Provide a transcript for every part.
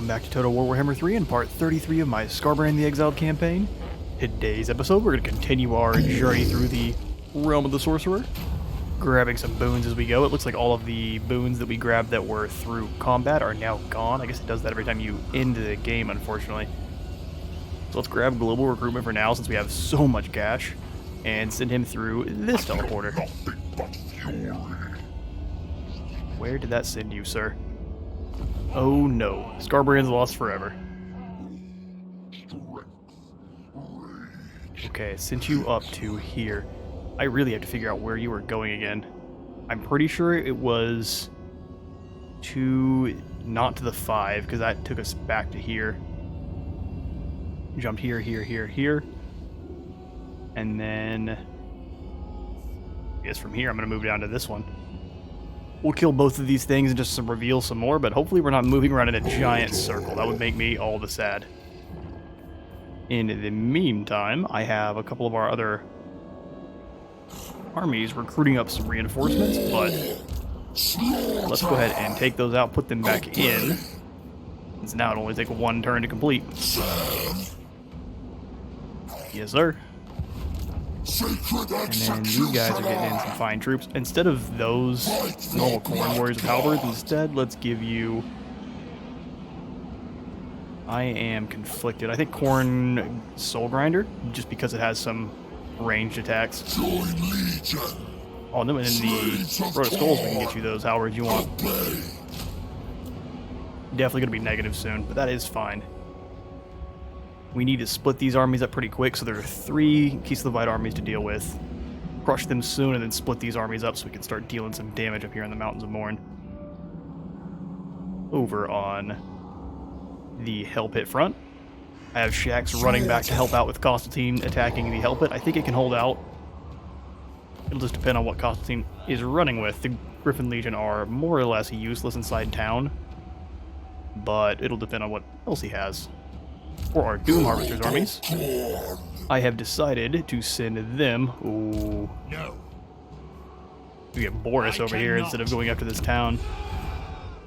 welcome back to Total War Warhammer 3 and part 33 of my Skarbrand the Exiled campaign. Today's episode, we're going to continue our journey through the Realm of the Sorcerer, grabbing some boons as we go. It looks like all of the boons that we grabbed that were through combat are now gone. I guess it does that every time you end the game, unfortunately. So let's grab Global Recruitment for now, since we have so much cash, and send him through this teleporter. Where did that send you, sir? Oh no, Skarbrand's lost forever. Okay, sent you up to here. I really have to figure out where you were going again. I'm pretty sure it was not to the 5, because that took us back to here. Jumped here, here, here, here. And then, I guess from here I'm going to move down to this one. We'll kill both of these things and just reveal some more, but hopefully we're not moving around in a giant circle. That would make me all the sad. In the meantime, I have a couple of our other armies recruiting up some reinforcements, but let's go ahead and take those out, put them back in, since now it only takes one turn to complete. Yes, sir. And then these guys are getting in some fine troops. Instead of those normal Khorne warriors with halberds, instead let's give you... I am conflicted. I think Khorne Soul Grinder, just because it has some ranged attacks. Oh, and then in the Road of Skulls we can get you those halberds you want. Definitely going to be negative soon, but that is fine. We need to split these armies up pretty quick, so there are 3 Kislevite armies to deal with. Crush them soon, and then split these armies up so we can start dealing some damage up here in the Mountains of Morn. Over on the Hell Pit front, I have Shax running back to help out with Constantine attacking the Hell Pit. I think it can hold out. It'll just depend on what Constantine is running with. The Griffin Legion are more or less useless inside town, but it'll depend on what else he has. For our Doom Harvester's armies, I have decided to send them... Ooh. No. We get Boris over here instead of going after this town.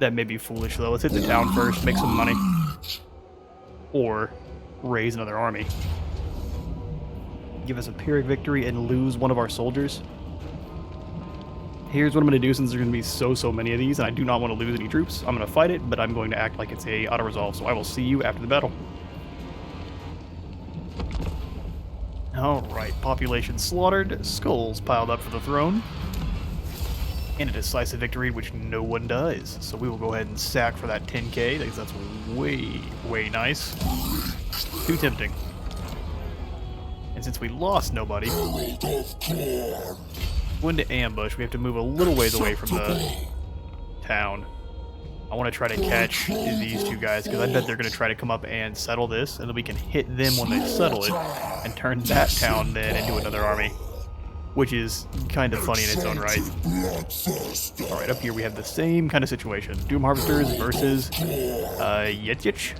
That may be foolish, though. Let's hit the town first, make some money. Or raise another army. Give us a Pyrrhic victory and lose one of our soldiers. Here's what I'm going to do, since there's going to be so many of these, and I do not want to lose any troops. I'm going to fight it, but I'm going to act like it's a auto-resolve, so I will see you after the battle. Alright, population slaughtered, skulls piled up for the throne, and a decisive victory, which no one does. So we will go ahead and sack for that 10k, because that's way nice. Too tempting. And since we lost nobody, when to ambush, we have to move a little ways away from the town. I want to try to catch these 2 guys, because I bet they're going to try to come up and settle this, and then we can hit them when they settle it, and turn that town then into another army, which is kind of funny in its own right. Alright, up here we have the same kind of situation. Doom Harvesters versus Yetyich.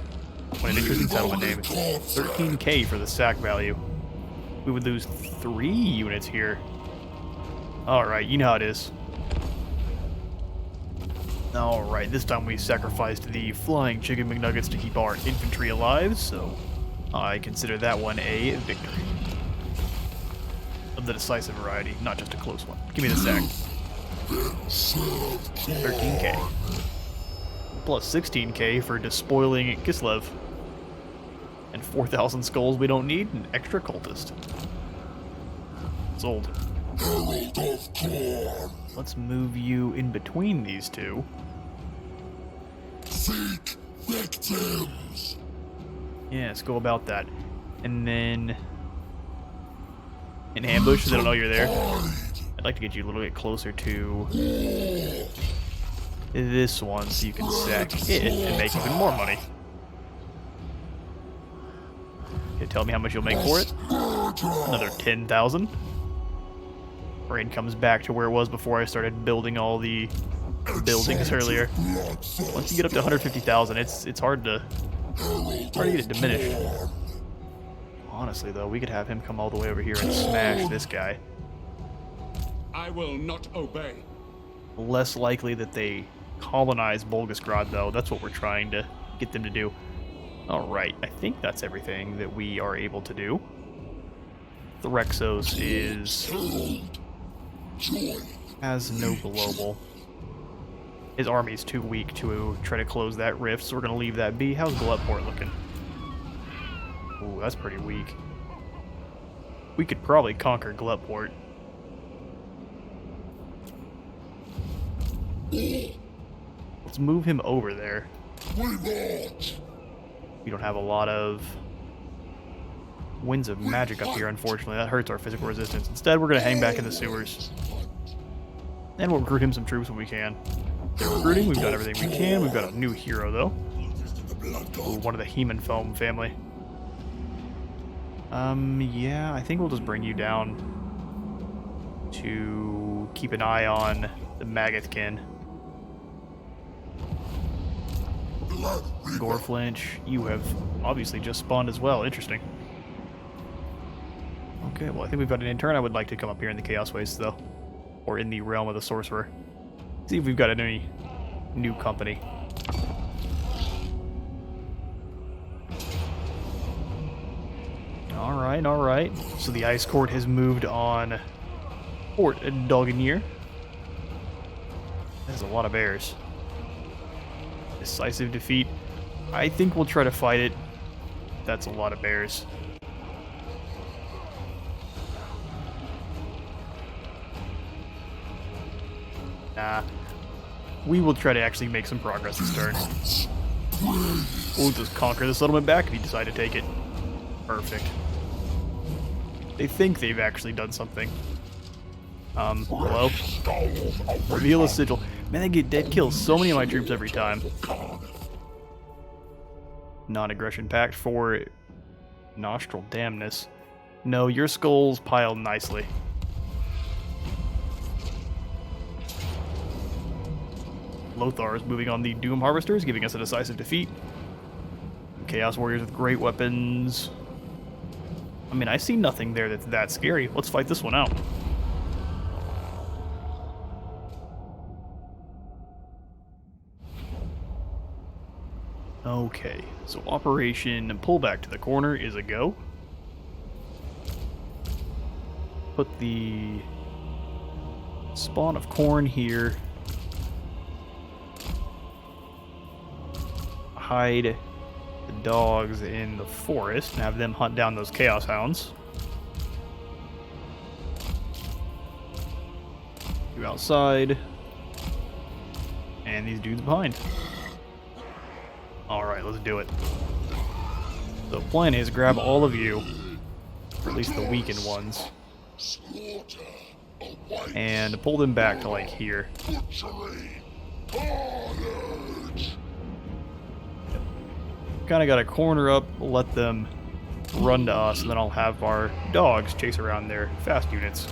What an interesting settlement name. 13k for the sack value. We would lose 3 units here. Alright, you know how it is. Alright, this time we sacrificed the Flying Chicken McNuggets to keep our infantry alive, so I consider that one a victory. Of the decisive variety, not just a close one. Give me the sack. 13k. Plus 16k for despoiling Kislev. And 4,000 skulls we don't need, and extra cultist. Sold. Let's move you in between these 2. Seek victims. Yeah, let's go about that. And then... in ambush, so they don't know you're there. I'd like to get you a little bit closer to this one, so you can sack it and make even more money. Okay, tell me how much you'll make for it. Another 10,000. Raid comes back to where it was before I started building all the buildings earlier. Once you get up to 150,000, it's hard to get it diminished. Honestly, though, we could have him come all the way over here and smash this guy. I will not obey. Less likely that they colonize Volgograd, though. That's what we're trying to get them to do. Alright, I think that's everything that we are able to do. The Rexos has no global. His army's too weak to try to close that rift, so we're going to leave that be. How's Gluttport looking? Ooh, that's pretty weak. We could probably conquer Gluttport. Let's move him over there. We don't have a lot of winds of magic up here, unfortunately. That hurts our physical resistance. Instead, we're going to hang back in the sewers. And we'll recruit him some troops when we can. Okay, recruiting, we've done everything we can. We've got a new hero, though. Ooh, one of the Heman Foam family. Yeah, I think we'll just bring you down to keep an eye on the Magathkin. Goreflinch, you have obviously just spawned as well. Interesting. Okay, well, I think we've got an intern. I would like to come up here in the Chaos Wastes, though. Or in the Realm of the Sorcerer. See if we've got any new company. Alright, alright. So the Ice Court has moved on Fort Doggenir. There's a lot of bears. Decisive defeat. I think we'll try to fight it. That's a lot of bears. Nah. We will try to actually make some progress this turn. We'll just conquer the settlement back if you decide to take it. Perfect. They think they've actually done something. Hello? Reveal a sigil. Man, they get dead kills so many of my troops every time. Non-aggression pact for Nostril Damnus. No, your skulls piled nicely. Lothar is moving on the Doom Harvesters, giving us a decisive defeat. Chaos Warriors with great weapons. I mean, I see nothing there that's that scary. Let's fight this one out. Okay, so Operation Pullback to the Corner is a go. Put the Spawn of Khorne here. Hide the dogs in the forest and have them hunt down those Chaos Hounds. You outside. And these dudes behind. Alright, let's do it. The plan is grab all of you, or at least the weakened ones, and pull them back to like here. Kind of got a corner up, let them run to us, and then I'll have our dogs chase around their fast units.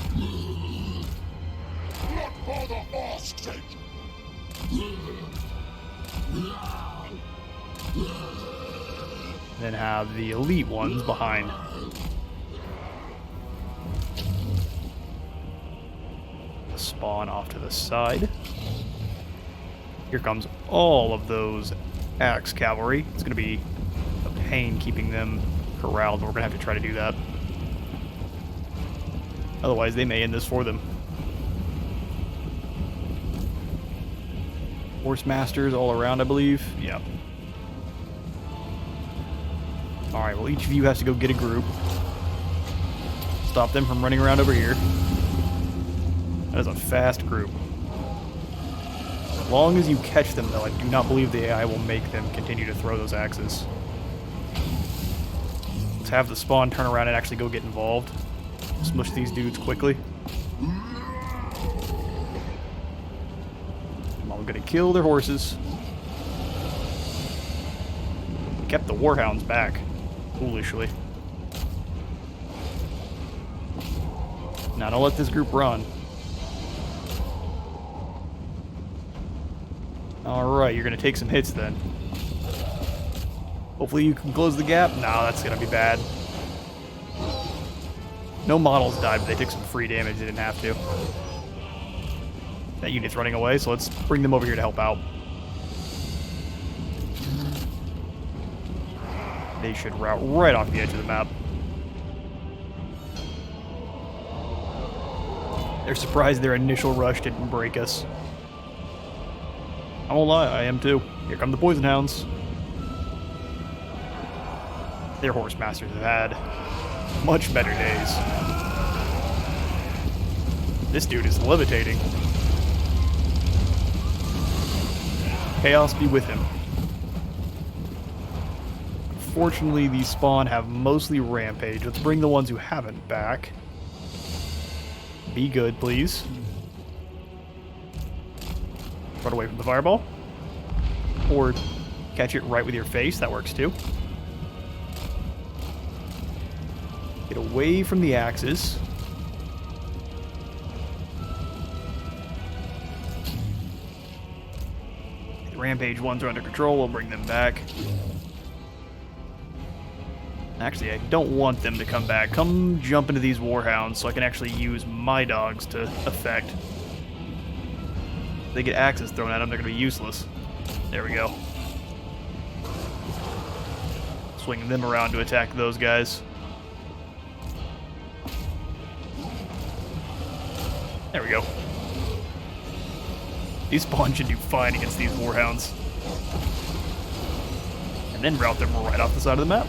Then have the elite ones behind. Spawn off to the side. Here comes all of those axe cavalry. It's going to be a pain keeping them corralled, but we're going to have to try to do that. Otherwise, they may end this for them. Horse masters all around, I believe. Yeah. Alright, well, each of you has to go get a group. Stop them from running around over here. That is a fast group. As long as you catch them, though, I do not believe the AI will make them continue to throw those axes. Let's have the spawn turn around and actually go get involved. Smush these dudes quickly. I'm gonna kill their horses. Kept the Warhounds back, foolishly. Now don't let this group run. Alright, you're gonna take some hits then. Hopefully you can close the gap. No, that's gonna be bad. No models died, but they took some free damage. They didn't have to. That unit's running away, so let's bring them over here to help out. They should route right off the edge of the map. They're surprised their initial rush didn't break us. I won't lie, I am too. Here come the Poison Hounds. Their horse masters have had much better days. This dude is levitating. Chaos be with him. Unfortunately, these spawn have mostly rampage. Let's bring the ones who haven't back. Be good, please. Run away from the fireball. Or catch it right with your face. That works too. Get away from the axes. The rampage ones are under control. We'll bring them back. Actually, I don't want them to come back. Come jump into these Warhounds so I can actually use my dogs to effect. If they get axes thrown at them, they're going to be useless. There we go. Swing them around to attack those guys. There we go. These spawns should do fine against these Warhounds. And then route them right off the side of the map.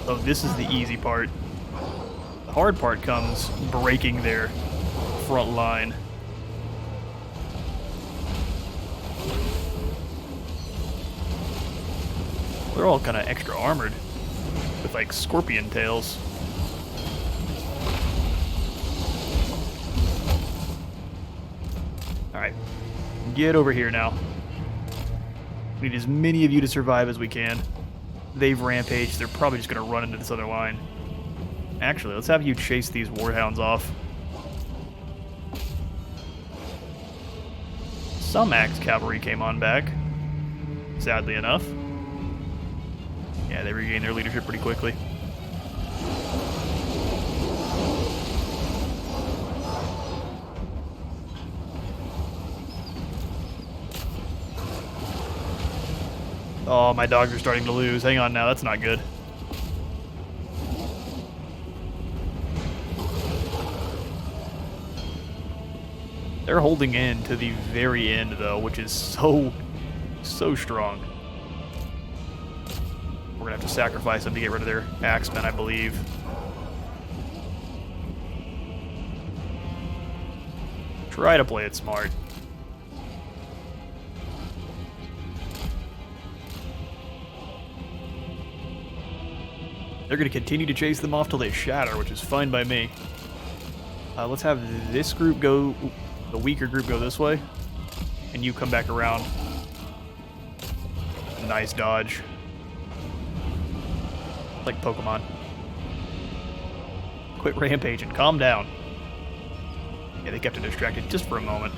So this is the easy part. The hard part comes breaking their front line. They're all kind of extra armored with like scorpion tails. Alright, get over here now. We need as many of you to survive as we can. They've rampaged, they're probably just going to run into this other line. Actually, let's have you chase these Warhounds off. Some Axe Cavalry came on back, sadly enough. Yeah, they regained their leadership pretty quickly. Oh, my dogs are starting to lose. Hang on now, that's not good. They're holding in to the very end, though, which is so strong. We're gonna have to sacrifice them to get rid of their axemen, I believe. Try to play it smart. They're going to continue to chase them off till they shatter, which is fine by me. Let's have this group go, the weaker group go this way, and you come back around. Nice dodge. Like Pokemon. Quit rampaging, calm down. Yeah, they kept it distracted just for a moment.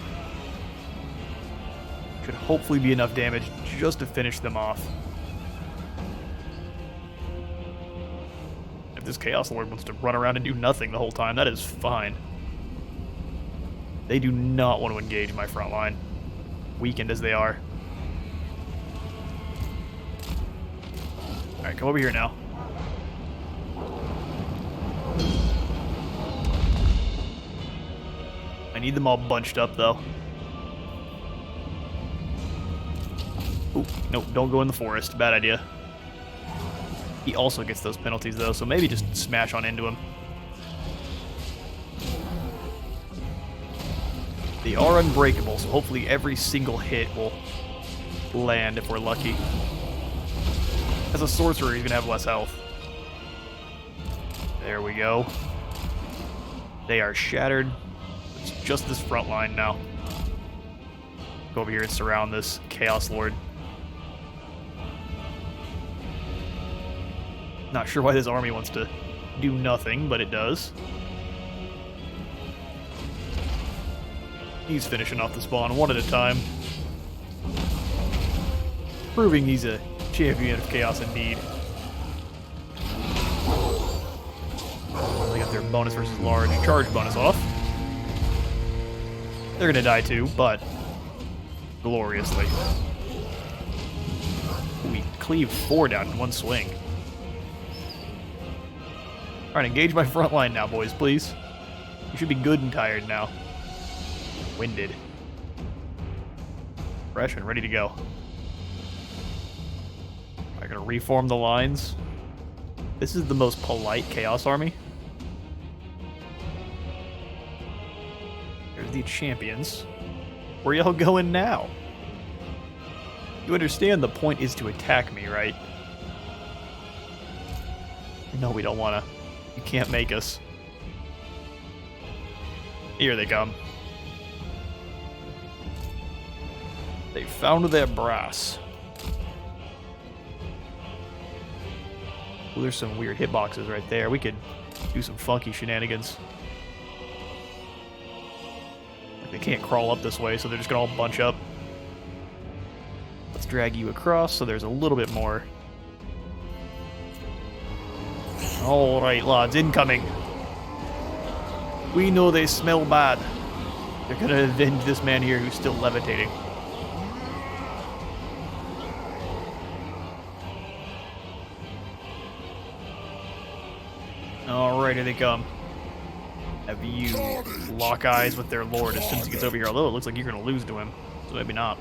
Should hopefully be enough damage just to finish them off. If this Chaos Lord wants to run around and do nothing the whole time, that is fine. They do not want to engage my front line, weakened as they are. Alright, come over here now. I need them all bunched up, though. Ooh, nope, don't go in the forest. Bad idea. He also gets those penalties, though, so maybe just smash on into him. They are unbreakable, so hopefully every single hit will land if we're lucky. As a sorcerer, he's going to have less health. There we go. They are shattered. It's just this front line now. Go over here and surround this Chaos Lord. Not sure why this army wants to do nothing, but it does. He's finishing off the spawn one at a time. Proving he's a champion of chaos indeed. They got their bonus versus large charge bonus off. They're gonna die too, but gloriously. We cleave 4 down in one swing. Alright, engage my front line now, boys, please. You should be good and tired now. Winded. Fresh and ready to go. I'm gonna reform the lines. This is the most polite Chaos Army. There's the champions. Where y'all going now? You understand the point is to attack me, right? No, we don't wanna. You can't make us. Here they come. They found their brass. Ooh, there's some weird hitboxes right there. We could do some funky shenanigans. Like, they can't crawl up this way, so they're just gonna all bunch up. Let's drag you across so there's a little bit more. Alright, lads, incoming. We know they smell bad. They're gonna avenge this man here who's still levitating. Alright, here they come. Have you lock eyes with their lord as soon as he gets over here. Although it looks like you're gonna lose to him. So maybe not.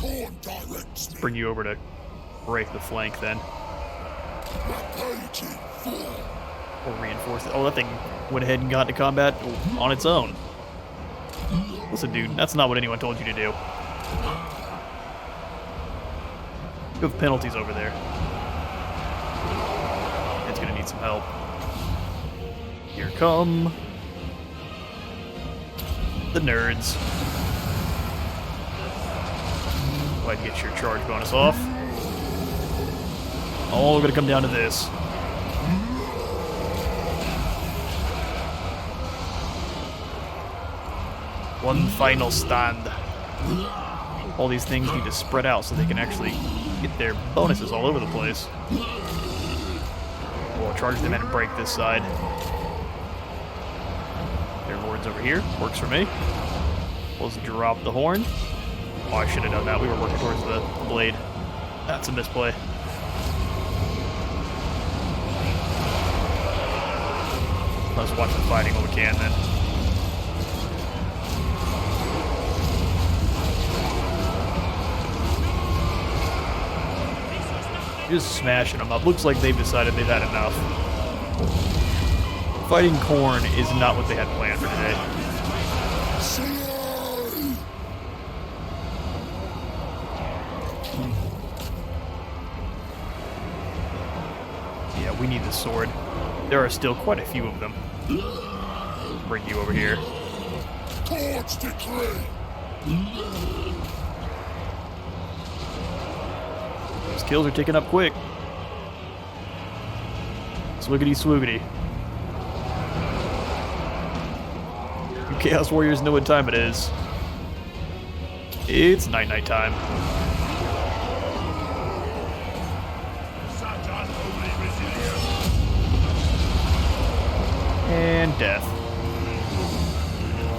Let's bring you over to break the flank then. Or reinforce it. Oh, that thing went ahead and got into combat on its own. Listen, dude, that's not what anyone told you to do. You have penalties over there. It's gonna need some help. Here come the nerds. Go ahead and get your charge bonus off. All gonna come down to this. One final stand. All these things need to spread out so they can actually get their bonuses all over the place. We'll charge them in and break this side. Their lord's over here. Works for me. Let's drop the horn. Oh, I should have done that. We were working towards the blade. That's a misplay. Let's watch the fighting while we can then. Just smashing them up. Looks like they've decided they've had enough. Fighting Khorne is not what they had planned for today. Yeah, we need the sword. There are still quite a few of them. Bring you over here. Towards decree. Those kills are ticking up quick. Swiggity swoogity. You Chaos Warriors know what time it is. It's night time. And death.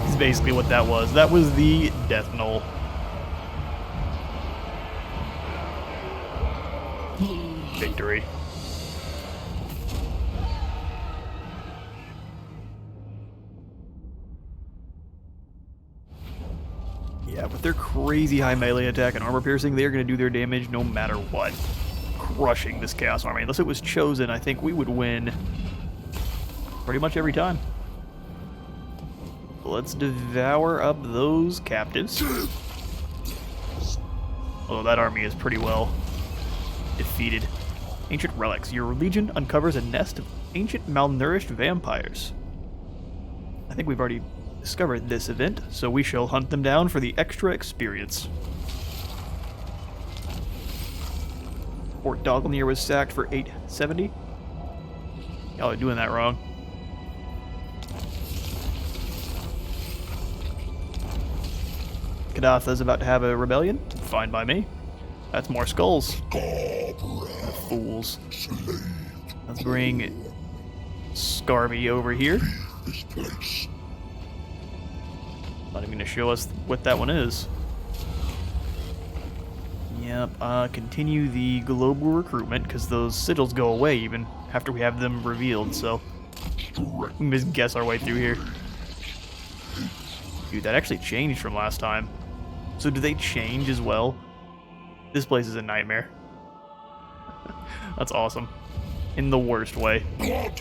That's basically what that was. That was the death knoll. Victory. Yeah, with their crazy high melee attack and armor piercing, they're going to do their damage no matter what. Crushing this Chaos Army. Unless it was chosen, I think we would win pretty much every time. Let's devour up those captives. Although that army is pretty well defeated. Ancient Relics. Your legion uncovers a nest of ancient malnourished vampires. I think we've already discovered this event, so we shall hunt them down for the extra experience. Fort Doglemere was sacked for 870. Y'all are doing that wrong. Kadatha's about to have a rebellion. Fine by me. That's more skulls. Fools. Let's bring Scarby over here. Not even going to show us what that one is. Yep, continue the global recruitment, because those sigils go away even after we have them revealed, so we can just guess our way through here. Dude, that actually changed from last time. So do they change as well? This place is a nightmare. That's awesome. In the worst way. Kinda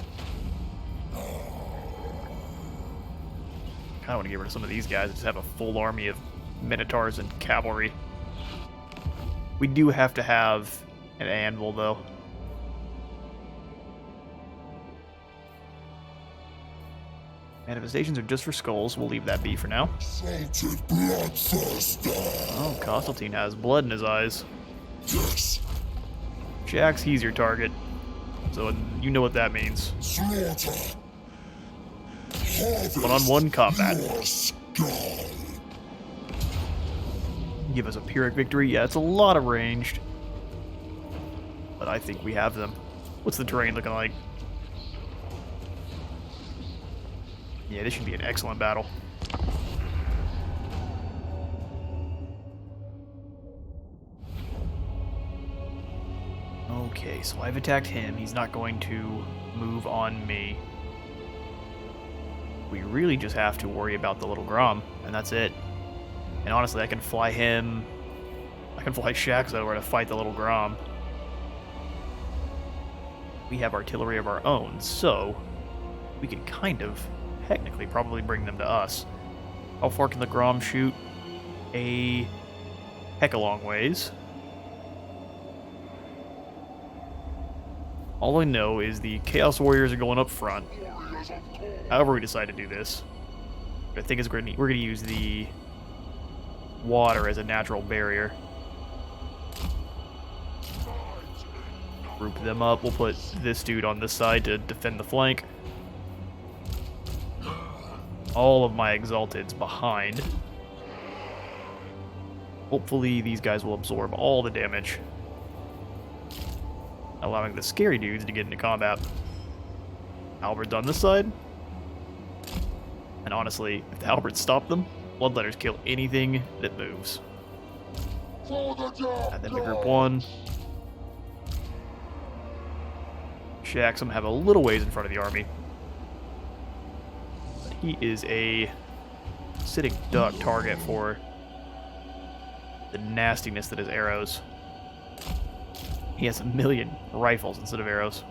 want to get rid of some of these guys. Just have a full army of minotaurs and cavalry. We do have to have an anvil, though. Manifestations are just for skulls. We'll leave that be for now. Oh, Constantine has blood in his eyes. Yes. Jax, he's your target. So you know what that means. Slaughter. One-on-one combat. Your skull. Give us a Pyrrhic victory. Yeah, it's a lot of ranged. But I think we have them. What's the terrain looking like? Yeah, this should be an excellent battle. Okay, so I've attacked him. He's not going to move on me. We really just have to worry about the little Grom, and that's it. And honestly, I can fly him... I can fly Shax over to fight the little Grom. We have artillery of our own, so we can kind of, technically, probably bring them to us. How far can the Grom shoot? A heck a long ways. All I know is the Chaos Warriors are going up front. However we decide to do this. I think we're going to use the water as a natural barrier. Group them up. We'll put this dude on this side to defend the flank. All of my Exalteds behind. Hopefully these guys will absorb all the damage, allowing the scary dudes to get into combat. Halberds on this side. And honestly, if the Halberds stop them, Bloodletters kill anything that moves. Add them to group 1. Shaxum have a little ways in front of the army. But he is a sitting duck target for the nastiness that is arrows. He has 1,000,000 rifles instead of arrows.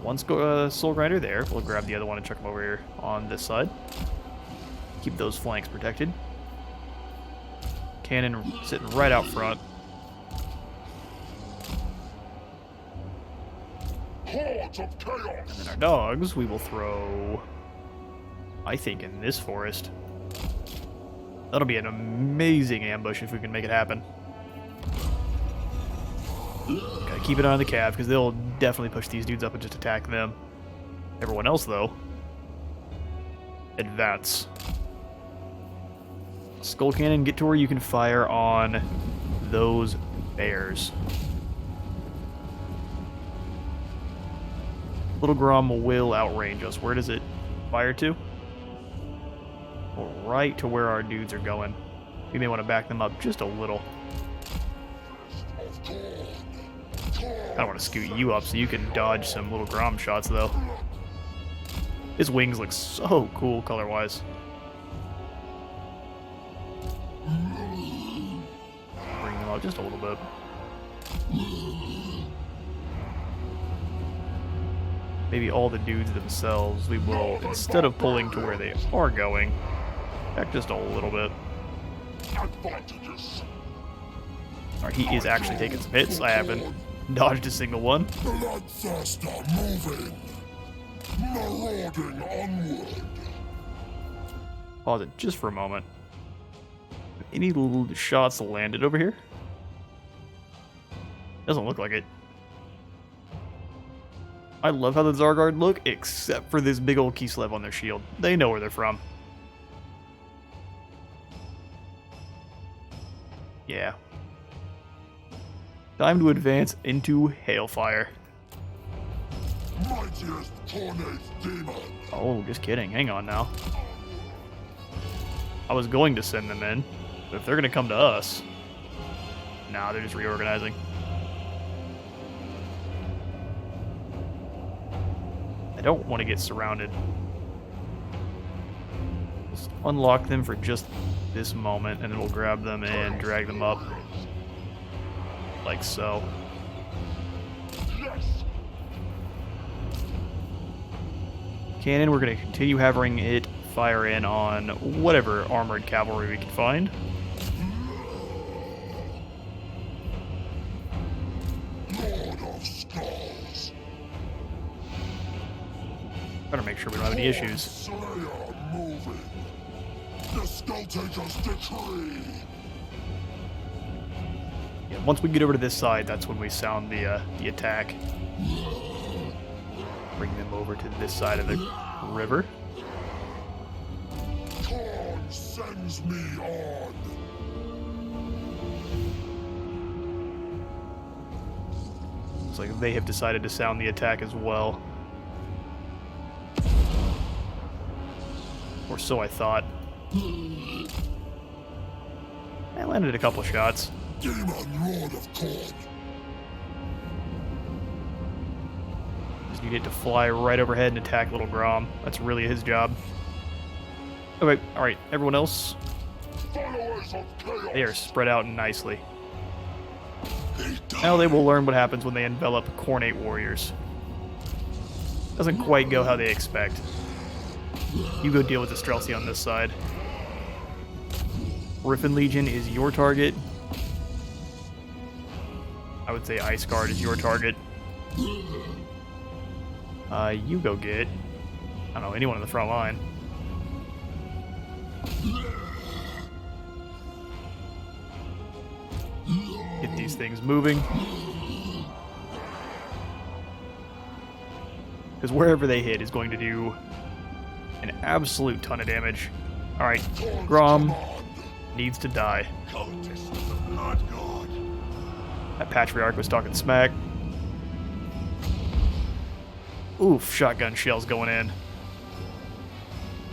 One Soul Grinder there. We'll grab the other one and chuck him over here on this side. Keep those flanks protected. Cannon sitting right out front. Hordes of chaos. And then our dogs, we will throw, I think, in this forest. That'll be an amazing ambush if we can make it happen. Gotta keep an eye on the Cav, because they'll definitely push these dudes up and just attack them. Everyone else, though, advance. Skull Cannon, get to where you can fire on those bears. Little Grom will outrange us. Where does it fire to? Well, right to where our dudes are going. We may want to back them up just a little. I don't want to scoot you up so you can dodge some little Grom shots, though. His wings look so cool color-wise. Bring them up just a little bit. Maybe all the dudes themselves, we will, instead of pulling to where they are going, back just a little bit. Alright, he is actually taking some hits. I haven't dodged a single one. Bloodthirster moving. Marauding onward. Pause it just for a moment. Any little shots landed over here? Doesn't look like it. I love how the Zargard look, except for this big old Kislev on their shield. They know where they're from. Yeah. Time to advance into Hailfire. Mightiest Khorne's demon. Oh, just kidding. Hang on now. I was going to send them in, but if they're going to come to us, Nah, they're just reorganizing. I don't want to get surrounded. Just unlock them for just this moment, and then we'll grab them and drag them up. Like so. Yes. Cannon, we're going to continue having it fire in on whatever armored cavalry we can find. Lord of Skulls. Trying to make sure we don't have any issues. Slayer moving. The Skull Taker's decree. Yeah, once we get over to this side, that's when we sound the attack. Bring them over to this side of the river. Khorne sends me on. Looks like they have decided to sound the attack as well. Or so I thought. I landed a couple shots. Demon Lord of Khorne. Just need it to fly right overhead and attack Little Grom. That's really his job. Okay, alright, everyone else. Followers of Chaos. They are spread out nicely. Now they will learn what happens when they envelop Khornate warriors. Doesn't quite go how they expect. You go deal with the Streltsy on this side. Griffin Legion is your target. I would say Ice Guard is your target. You go get, I don't know, anyone on the front line. Get these things moving. Because wherever they hit is going to do an absolute ton of damage. Alright, Grom needs to die. Cultists of the Blood God. That Patriarch was talking smack. Oof, shotgun shells going in.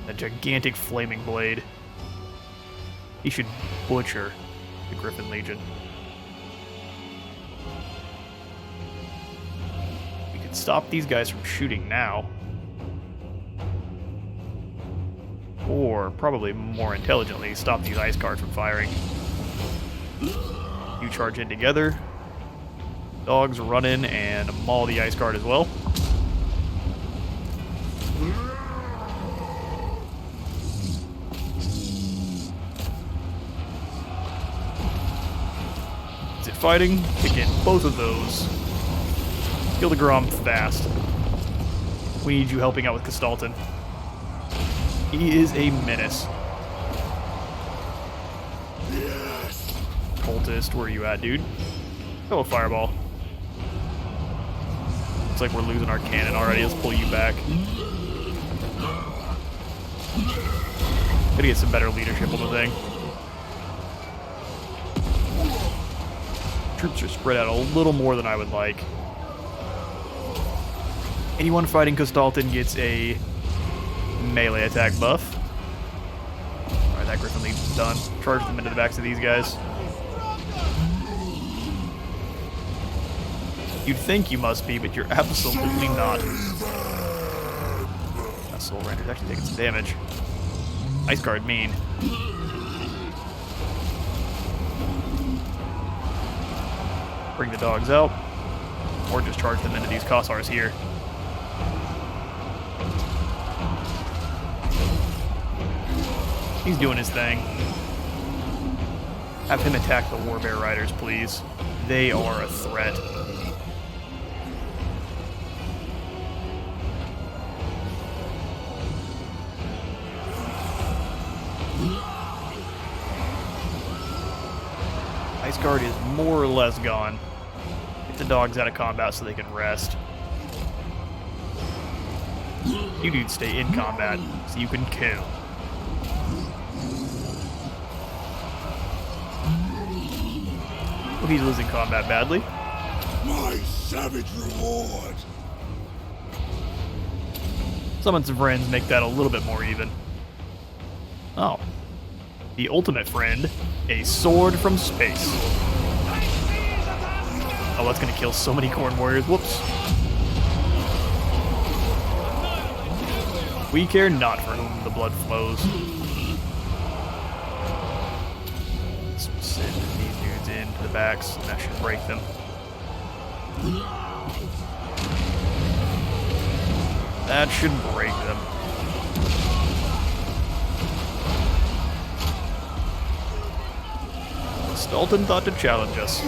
A gigantic flaming blade. He should butcher the Griffin Legion. We could stop these guys from shooting now. Or, probably more intelligently, stop these Ice Guards from firing. You charge in together. Dogs run in and maul the Ice Guard as well. Is it fighting? Again, both of those. Kill the Grom fast. We need you helping out with Kislev. He is a menace. Yes. Cultist, where are you at, dude? Oh, a fireball. Looks like we're losing our cannon already. Let's pull you back. Gotta get some better leadership on the thing. Troops are spread out a little more than I would like. Anyone fighting Kislev gets a melee attack buff. Alright, that Griffin Legion's done. Charge them into the backs of these guys. You'd think you must be, but you're absolutely not. That Soul Ranger's actually taking some damage. Ice Guard mean. Bring the dogs out. Or just charge them into these Kossars here. He's doing his thing. Have him attack the Warbear Riders, please. They are a threat. Ice Guard is more or less gone. Get the dogs out of combat so they can rest. You dudes stay in combat so you can kill. He's losing combat badly. My savage reward. Summon some friends, make that a little bit more even. Oh. The ultimate friend, a sword from space. Oh, that's gonna kill so many Khorne warriors. Whoops. We care not for whom the blood flows. Let's send these dudes into the backs, and that should break them. That should break them. Stalton thought to challenge us.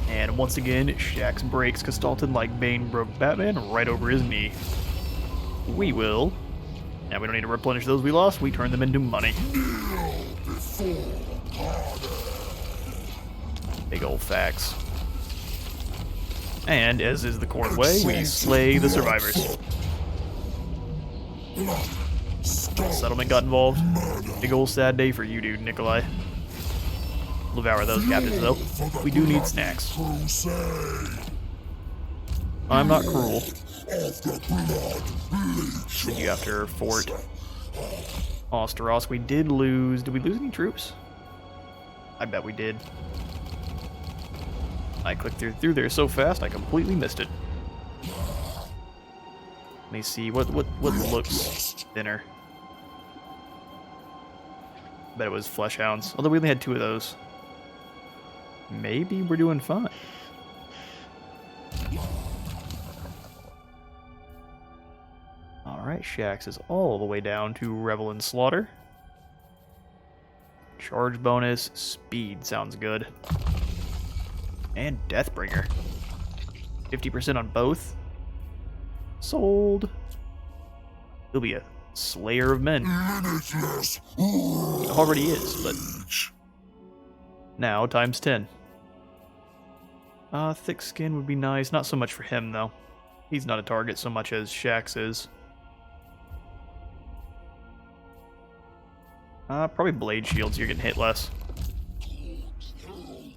And once again, Shax breaks Kislev like Bane broke Batman right over his knee. We will. Now we don't need to replenish those we lost, we turn them into money. Big old facts. And, as is the Khorne way, we slay the survivors. Settlement got involved. Big old sad day for you, dude, Nikolai. Devour those captains, though. We do need snacks. I'm not cruel. Send you after Fort Osteros. We did lose. Did we lose any troops? I bet we did. I clicked through there so fast I completely missed it. Let me see what looks thinner. Bet it was Flesh Hounds. Although we only had 2 of those. Maybe we're doing fine. Alright, Shax is all the way down to Revel and Slaughter. Charge bonus, speed sounds good. And Deathbringer. 50% on both. Sold. He'll be a slayer of men. He already is, but now times 10. Thick skin would be nice. Not so much for him, though. He's not a target so much as Shax is. Probably blade shields. You're getting hit less.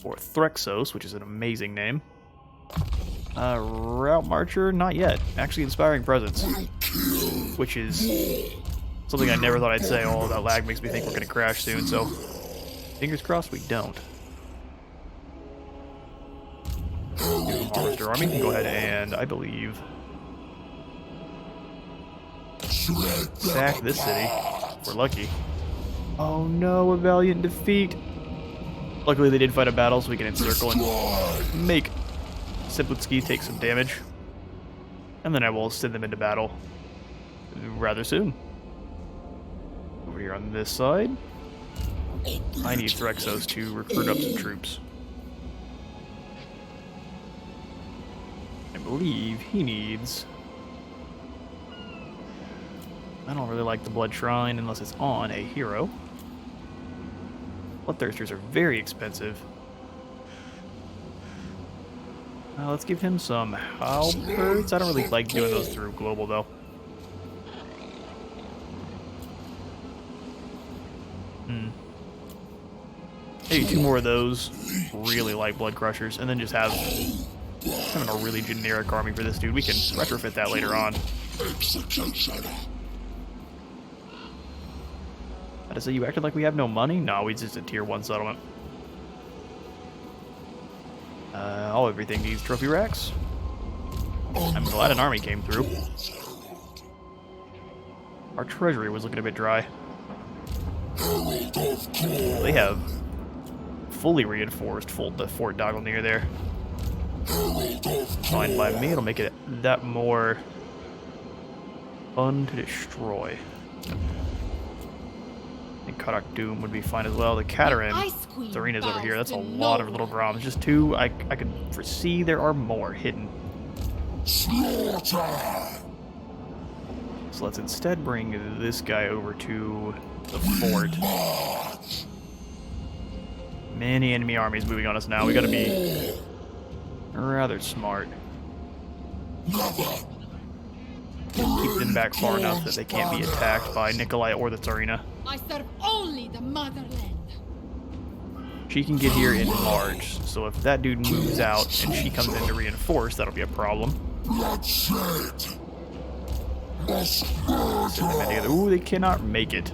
Or Threxos, which is an amazing name. Route Marcher, not yet. Actually, Inspiring Presence, which is something I never thought I'd say. Oh, that lag makes me think we're going to crash soon, so fingers crossed we don't. Monster Army can go ahead and, I believe, sack this city. We're lucky. Oh no, a valiant defeat. Luckily they did fight a battle, so we can encircle and make Siplitsky take some damage. And then I will send them into battle rather soon. Over here on this side, I need Threxos to recruit up some troops. I believe he needs... I don't really like the Blood Shrine unless it's on a hero. Bloodthirsters are very expensive. Let's give him some halberds. I don't really like doing those through global, though. Maybe 2 more of those. Really like Blood Crushers. And then just have kind of a really generic army for this dude. We can retrofit that later on. I just say you acted like we have no money? No, we just a tier 1 settlement. Everything needs trophy racks. I'm glad an army came through. Our treasury was looking a bit dry. They have fully reinforced Fort Doggle there. Fine by me, it'll make it that more fun to destroy. And Karak Doom would be fine as well. The Katarin arena's over here. That's a lot of little groms. Just 2. I could foresee there are more hidden. So let's instead bring this guy over to the fort. Many enemy armies moving on us now. We gotta be rather smart. Keep them back far enough that they can't be attacked by Nikolai or the Tsarina. I serve only the motherland. She can get here in March, so if that dude moves out and she comes in to reinforce, that'll be a problem. Ooh, they cannot make it.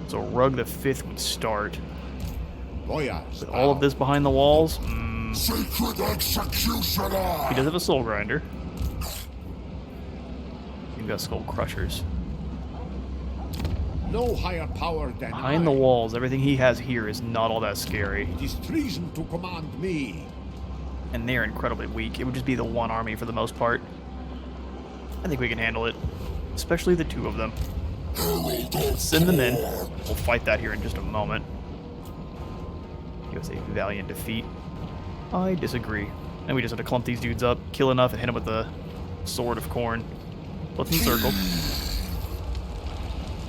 So Rug the 5th would start. Boyars, With all of this behind the walls, Sacred executioner! he does have a Soul Grinder. He's got Skull Crushers. no higher power than Behind the I. walls, everything he has here is not all that scary. It is treason to command me. And they're incredibly weak. It would just be the one army for the most part. I think we can handle it. Especially the 2 of them. Send them in. We'll fight that here in just a moment. Give us a valiant defeat. I disagree. And we just have to clump these dudes up, kill enough, and hit them with the Sword of Khorne. Let them circle.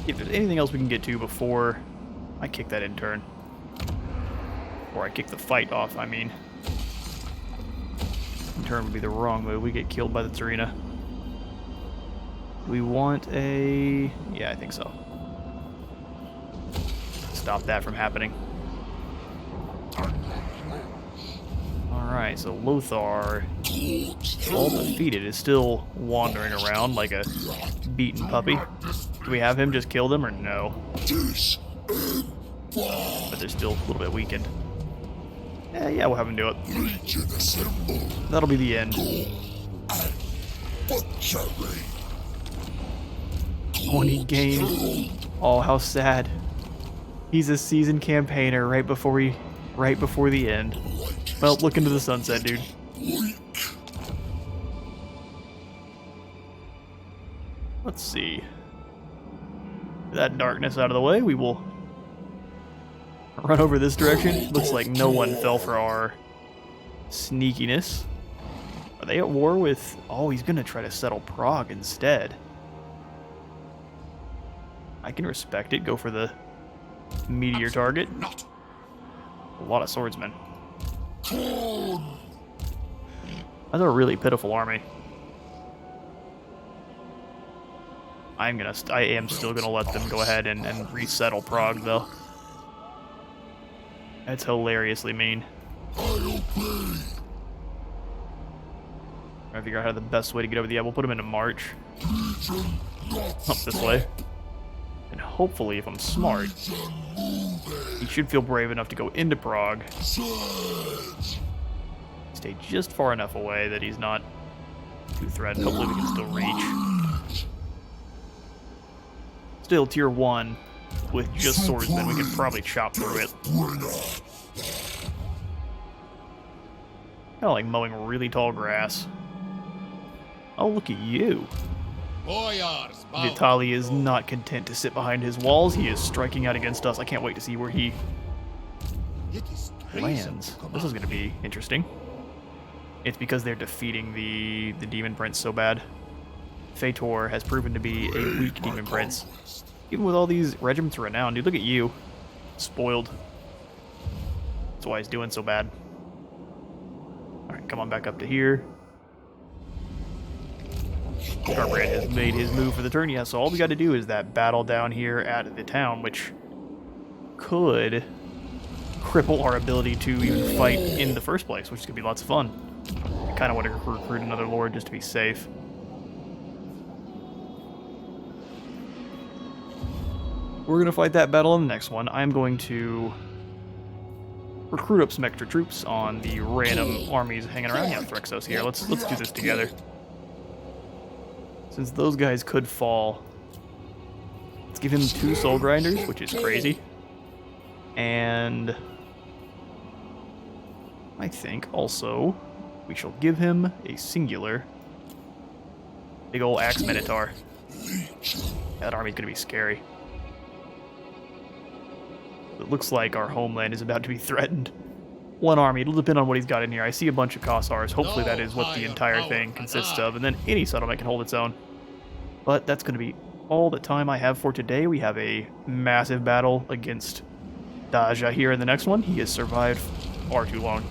If there's anything else we can get to before I kick that in turn. Or I kick the fight off, I mean. In turn would be the wrong move. We get killed by the Tsarina. Do we want a... Yeah, I think so. Stop that from happening. Alright, so Lothar, all defeated, is still wandering around like a beaten puppy. Do we have him just kill them or no? But they're still a little bit weakened. Yeah, we'll have him do it. That'll be the end. 20 games. Oh, how sad. He's a seasoned campaigner right before the end. Well, look into the sunset, dude. Let's see. That darkness out of the way, we will run over this direction. Looks like no one fell for our sneakiness. Are they at war with... Oh, he's gonna try to settle Prague instead. I can respect it. Go for the meteor target. Not. A lot of swordsmen. That's a really pitiful army. I am still gonna let them go ahead and resettle Prague, though. That's hilariously mean. I figure out how the best way to get over the... Yeah, we'll put them into March. Up this way. And hopefully, if I'm smart, he should feel brave enough to go into Prague. Stay just far enough away that he's not too threatened. Hopefully we can still reach. Still tier 1 with just swordsmen. We can probably chop through it. Kind of like mowing really tall grass. Oh, look at you. Boyars, Vitaly is not content to sit behind his walls. He is striking out against us. I can't wait to see where he it is treason lands. to This is command. going to be interesting. It's because they're defeating the Demon Prince so bad. Fator has proven to be a weak Demon Prince. Even with all these regiments of renown, dude, look at you. Spoiled. That's why he's doing so bad. Alright, come on back up to here. Garbrand has made his move for the turn, yeah, so all we got to do is that battle down here at the town, which could cripple our ability to even fight in the first place, which is going to be lots of fun. I kind of want to recruit another lord just to be safe. We're going to fight that battle in the next one. I'm going to recruit up some extra troops on the random armies hanging around. Yeah, Threxos here. Let's do this together. Since those guys could fall, let's give him 2 soul grinders, which is crazy. And I think also we shall give him a singular big ol' axe minotaur. That army's gonna be scary. It looks like our homeland is about to be threatened. One army, it'll depend on what he's got in here. I see a bunch of Kossars. Hopefully that is what the entire thing consists of, and then any settlement can hold its own. But that's going to be all the time I have for today. We have a massive battle against Daja here in the next one. He has survived far too long.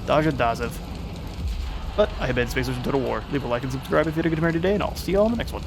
Daja Dazev. But I have been Spacers in Total War. Leave a like and subscribe if you had a good time today, and I'll see you all in the next one.